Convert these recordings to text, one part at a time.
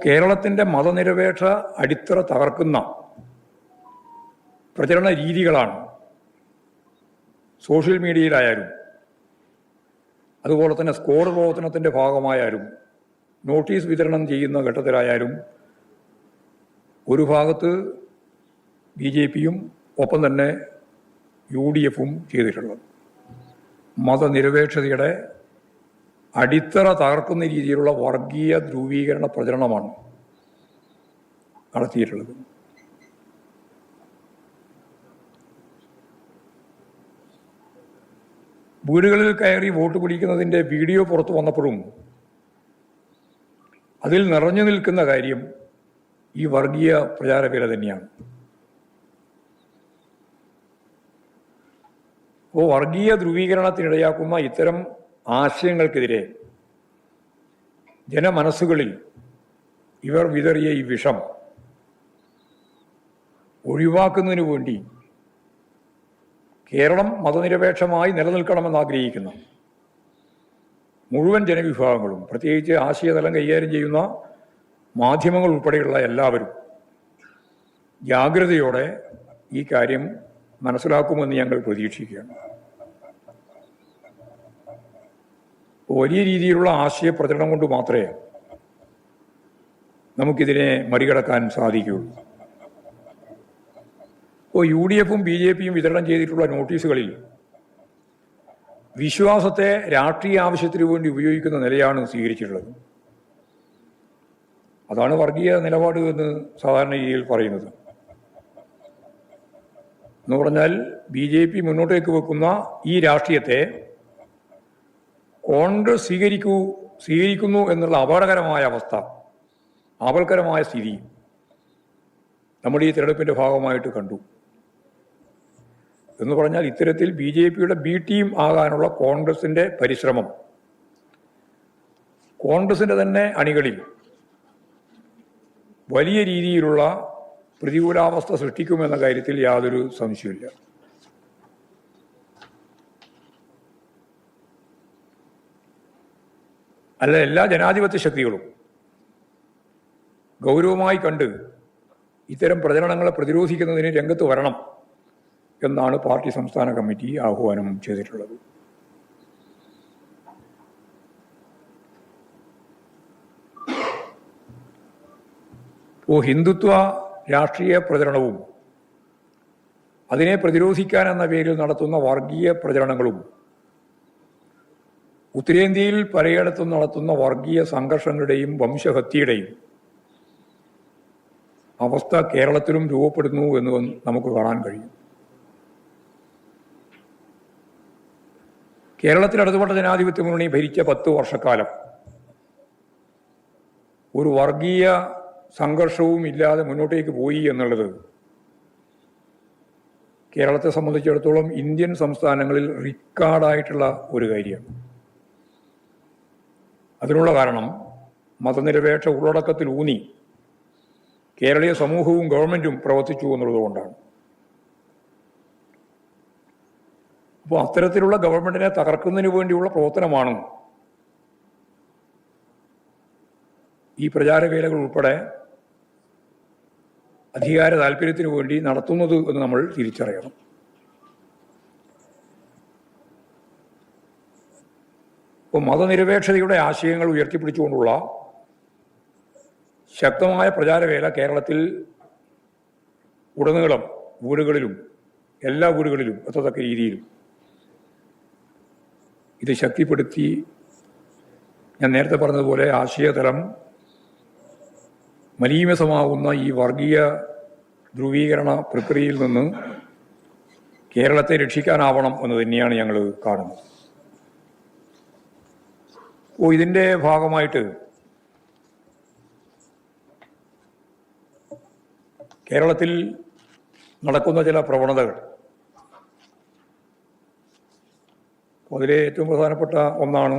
കേരളത്തിൻ്റെ മതനിരപേക്ഷ അടിത്തറ തകർക്കുന്ന പ്രചരണ രീതികളാണ് സോഷ്യൽ മീഡിയയിലായാലും അതുപോലെ തന്നെ സ്കോർ പ്രവർത്തനത്തിൻ്റെ ഭാഗമായാലും നോട്ടീസ് വിതരണം ചെയ്യുന്ന ഘട്ടത്തിലായാലും ഒരു ഭാഗത്ത് BJPയും ഒപ്പം തന്നെ UDFും ചെയ്തിട്ടുള്ളത് മതനിരപേക്ഷതയുടെ അടിത്തറ തകർക്കുന്ന രീതിയിലുള്ള വർഗീയ ധ്രുവീകരണ പ്രചരണമാണ് നടത്തിയിട്ടുള്ളത്. വീടുകളിൽ കയറി വോട്ട് പിടിക്കുന്നതിൻ്റെ വീഡിയോ പുറത്തു വന്നപ്പോഴും അതിൽ നിറഞ്ഞു നിൽക്കുന്ന കാര്യം ഈ വർഗീയ പ്രചാരവേല തന്നെയാണ്. അപ്പോൾ വർഗീയ ധ്രുവീകരണത്തിനിടയാക്കുന്ന ഇത്തരം ആശയങ്ങൾക്കെതിരെ ജനമനസ്സുകളിൽ ഇവർ വിതറിയ ഈ വിഷം ഒഴിവാക്കുന്നതിന് വേണ്ടി കേരളം മതനിരപേക്ഷമായി നിലനിൽക്കണമെന്ന് ആഗ്രഹിക്കുന്ന മുഴുവൻ ജനവിഭാഗങ്ങളും, പ്രത്യേകിച്ച് ആശയതലം കൈകാര്യം ചെയ്യുന്ന മാധ്യമങ്ങൾ ഉൾപ്പെടെയുള്ള എല്ലാവരും ജാഗ്രതയോടെ ഈ കാര്യം മനസ്സിലാക്കുമെന്ന് ഞങ്ങൾ പ്രതീക്ഷിക്കുകയാണ്. വലിയ രീതിയിലുള്ള ആശയപ്രചരണം കൊണ്ട് മാത്രമേ നമുക്കിതിനെ മറികടക്കാൻ സാധിക്കുകയുള്ളൂ. ഇപ്പോൾ UDFും BJPയും വിതരണം ചെയ്തിട്ടുള്ള നോട്ടീസുകളിൽ വിശ്വാസത്തെ രാഷ്ട്രീയ ആവശ്യത്തിന് വേണ്ടി ഉപയോഗിക്കുന്ന നിലയാണ് സ്വീകരിച്ചിട്ടുള്ളത്. അതാണ് വർഗീയ നിലപാട് എന്ന് സാധാരണ രീതിയിൽ പറയുന്നത്. എന്ന് പറഞ്ഞാൽ BJP മുന്നോട്ടേക്ക് വെക്കുന്ന ഈ രാഷ്ട്രീയത്തെ കോൺഗ്രസ് സ്വീകരിക്കുന്നു എന്നുള്ള അപകടകരമായ അവസ്ഥ, ആപൽക്കരമായ സ്ഥിതി നമ്മുടെ ഈ തിരഞ്ഞെടുപ്പിൻ്റെ ഭാഗമായിട്ട് കണ്ടു. എന്ന് പറഞ്ഞാൽ ഇത്തരത്തിൽ BJPയുടെ B ടീം ആകാനുള്ള കോൺഗ്രസിൻ്റെ പരിശ്രമം കോൺഗ്രസിൻ്റെ തന്നെ അണികളിൽ വലിയ രീതിയിലുള്ള പ്രതികൂലാവസ്ഥ സൃഷ്ടിക്കുമെന്ന കാര്യത്തിൽ യാതൊരു സംശയമില്ല. അല്ല, എല്ലാ ജനാധിപത്യ ശക്തികളും ഗൗരവമായി കണ്ട് ഇത്തരം പ്രചരണങ്ങളെ പ്രതിരോധിക്കുന്നതിന് രംഗത്ത് വരണം എന്നാണ് പാർട്ടി സംസ്ഥാന കമ്മിറ്റി ആഹ്വാനം ചെയ്തിട്ടുള്ളത്. ഇപ്പോൾ ഹിന്ദുത്വ രാഷ്ട്രീയ പ്രചരണവും അതിനെ പ്രതിരോധിക്കാൻ എന്ന പേരിൽ നടത്തുന്ന വർഗീയ പ്രചരണങ്ങളും ഉത്തരേന്ത്യയിൽ പലയിടത്തും നടത്തുന്ന വർഗീയ സംഘർഷങ്ങളുടെയും വംശഹത്യയുടെയും അവസ്ഥ കേരളത്തിലും രൂപപ്പെടുന്നു എന്ന് നമുക്ക് കാണാൻ കഴിയും. കേരളത്തിൽ ഇടതുപക്ഷ ജനാധിപത്യ മുന്നണി ഭരിച്ച 10 വർഷക്കാലം ഒരു വർഗീയ സംഘർഷവും ഇല്ലാതെ മുന്നോട്ടേക്ക് പോയി എന്നുള്ളത് കേരളത്തെ സംബന്ധിച്ചിടത്തോളം ഇന്ത്യൻ സംസ്ഥാനങ്ങളിൽ റെക്കോർഡായിട്ടുള്ള ഒരു കാര്യമാണ്. അതിനുള്ള കാരണം മതനിരപേക്ഷ ഉള്ളടക്കത്തിലൂന്നി കേരളീയ സമൂഹവും ഗവൺമെൻറ്റും പ്രവർത്തിച്ചു എന്നുള്ളതുകൊണ്ടാണ്. അപ്പോൾ അത്തരത്തിലുള്ള ഗവൺമെൻറ്റിനെ തകർക്കുന്നതിന് വേണ്ടിയുള്ള പ്രവർത്തനമാണ് ഈ പ്രചാരവേലകൾ ഉൾപ്പെടെ അധികാര താല്പര്യത്തിന് വേണ്ടി നടത്തുന്നത് എന്ന് നമ്മൾ തിരിച്ചറിയണം. ഇപ്പോൾ മതനിരപേക്ഷതയുടെ ആശയങ്ങൾ ഉയർത്തിപ്പിടിച്ചുകൊണ്ടുള്ള ശക്തമായ പ്രചാരവേല കേരളത്തിൽ ഉടനീളം വീടുകളിലും എല്ലാ വീടുകളിലും എത്തത്തക്ക രീതിയിലും ഇത് ശക്തിപ്പെടുത്തി, ഞാൻ നേരത്തെ പറഞ്ഞതുപോലെ ആശയതലം മലീമസമാകുന്ന ഈ വർഗീയ ധ്രുവീകരണ പ്രക്രിയയിൽ നിന്ന് കേരളത്തെ രക്ഷിക്കാനാവണം എന്ന് തന്നെയാണ് ഞങ്ങൾ കാണുന്നത്. അപ്പോൾ ഇതിൻ്റെ ഭാഗമായിട്ട് കേരളത്തിൽ നടക്കുന്ന ചില പ്രവണതകൾ, അതിലെ ഏറ്റവും പ്രധാനപ്പെട്ട ഒന്നാണ്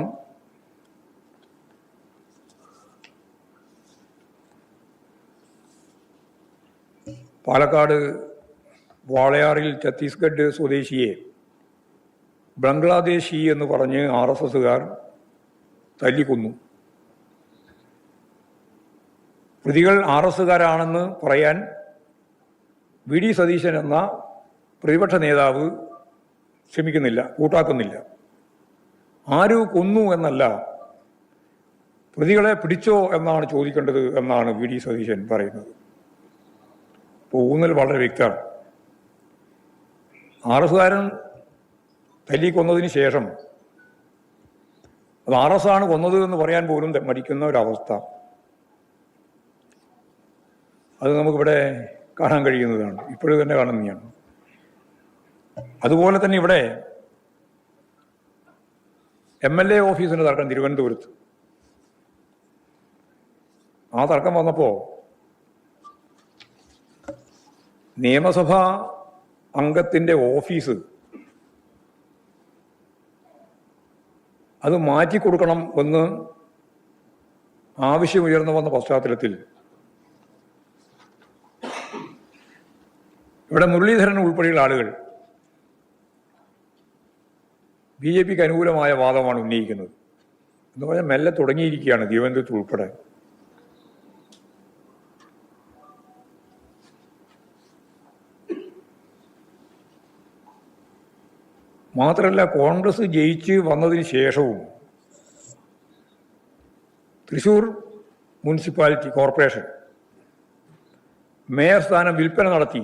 പാലക്കാട് വാളയാറിൽ ഛത്തീസ്ഗഡ് സ്വദേശിയെ ബംഗ്ലാദേശി എന്ന് പറഞ്ഞ് RSSകാർ തല്ലിക്കൊന്നു. പ്രതികൾ RSകാരാണെന്ന് പറയാൻ വി ഡി സതീശൻ എന്ന പ്രതിപക്ഷ നേതാവ് ശ്രമിക്കുന്നില്ല, കൂട്ടാക്കുന്നില്ല. ആര് കൊന്നു എന്നല്ല, പ്രതികളെ പിടിച്ചോ എന്നാണ് ചോദിക്കേണ്ടത് എന്നാണ് വി ഡി സതീശൻ പറയുന്നത്. ഇപ്പോൾ ഊന്നൽ വളരെ വ്യക്തമാണ്. RSകാരൻ തല്ലിക്കൊന്നതിന് ശേഷം അത് RS ആണ് കൊന്നത് എന്ന് പറയാൻ പോലും മടിക്കുന്ന ഒരവസ്ഥ അത് നമുക്കിവിടെ കാണാൻ കഴിയുന്നതാണ്, ഇപ്പോഴും തന്നെ കാണുന്നതാണ്. അതുപോലെ തന്നെ ഇവിടെ MLA ഓഫീസിന് തർക്കം തിരുവനന്തപുരത്ത്. ആ തർക്കം വന്നപ്പോൾ നിയമസഭാ അംഗത്തിൻ്റെ ഓഫീസ് അത് മാറ്റിക്കൊടുക്കണം എന്ന് ആവശ്യമുയർന്നു വന്ന പശ്ചാത്തലത്തിൽ ഇവിടെ മുരളീധരൻ ഉൾപ്പെടെയുള്ള ആളുകൾ BJPക്ക് അനുകൂലമായ വാദമാണ് ഉന്നയിക്കുന്നത്. എന്ന് പറഞ്ഞാൽ മെല്ലെ തുടങ്ങിയിരിക്കുകയാണ് തിരുവനന്തപുരത്ത് ഉൾപ്പെടെ. മാത്രമല്ല, കോൺഗ്രസ് ജയിച്ച് വന്നതിന് ശേഷവും തൃശ്ശൂർ മുനിസിപ്പാലിറ്റി കോർപ്പറേഷൻ മേയർ സ്ഥാനം വിൽപ്പന നടത്തി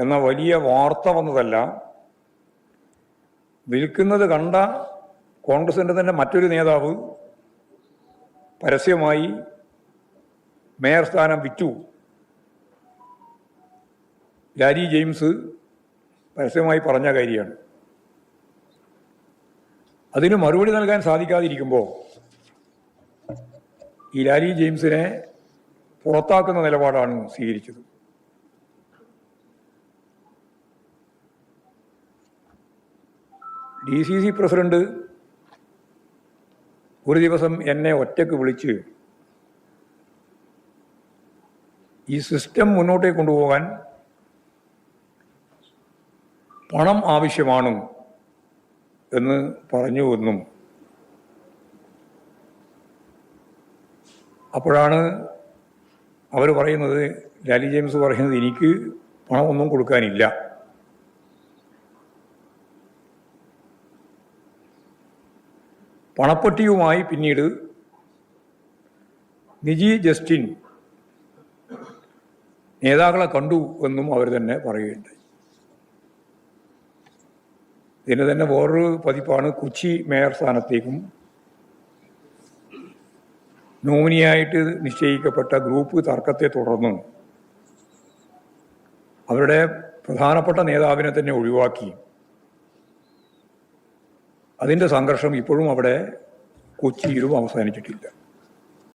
എന്ന വലിയ വാർത്ത വന്നതല്ല, വിൽക്കുന്നത് കണ്ട കോൺഗ്രസിൻ്റെ തന്നെ മറ്റൊരു നേതാവ് പരസ്യമായി മേയർ സ്ഥാനം വിറ്റു. ലാരി ജെയിംസ് പരസ്യമായി പറഞ്ഞ കാര്യമാണ്. അതിന് മറുപടി നൽകാൻ സാധിക്കാതിരിക്കുമ്പോൾ ഈ ലാരി ജെയിംസിനെ പുറത്താക്കുന്ന നിലപാടാണ് സ്വീകരിച്ചത്. DCC പ്രസിഡന്റ് ഒരു ദിവസം എന്നെ ഒറ്റയ്ക്ക് വിളിച്ച് ഈ സിസ്റ്റം മുന്നോട്ടേക്ക് കൊണ്ടുപോകാൻ പണം ആവശ്യമാണ് എന്ന് പറഞ്ഞുവെന്നും അപ്പോഴാണ് അവർ പറയുന്നത്, ലാലി ജെയിംസ് പറയുന്നത്, എനിക്ക് പണമൊന്നും കൊടുക്കാനില്ല. പണപ്പെട്ടിയുമായി പിന്നീട് നിജി ജസ്റ്റിൻ നേതാക്കളെ കണ്ടു എന്നും അവർ തന്നെ പറയുകയുണ്ടായി. ഇതിന് തന്നെ വേറൊരു പതിപ്പാണ് കൊച്ചി മേയർ സ്ഥാനത്തേക്കും നോമിനിയായിട്ട് നിശ്ചയിക്കപ്പെട്ട ഗ്രൂപ്പ് തർക്കത്തെ തുടർന്ന് അവരുടെ പ്രധാനപ്പെട്ട നേതാവിനെ തന്നെ ഒഴിവാക്കി. അതിൻ്റെ സംഘർഷം ഇപ്പോഴും അവിടെ കൊച്ചിയിലും അവസാനിച്ചിട്ടില്ല.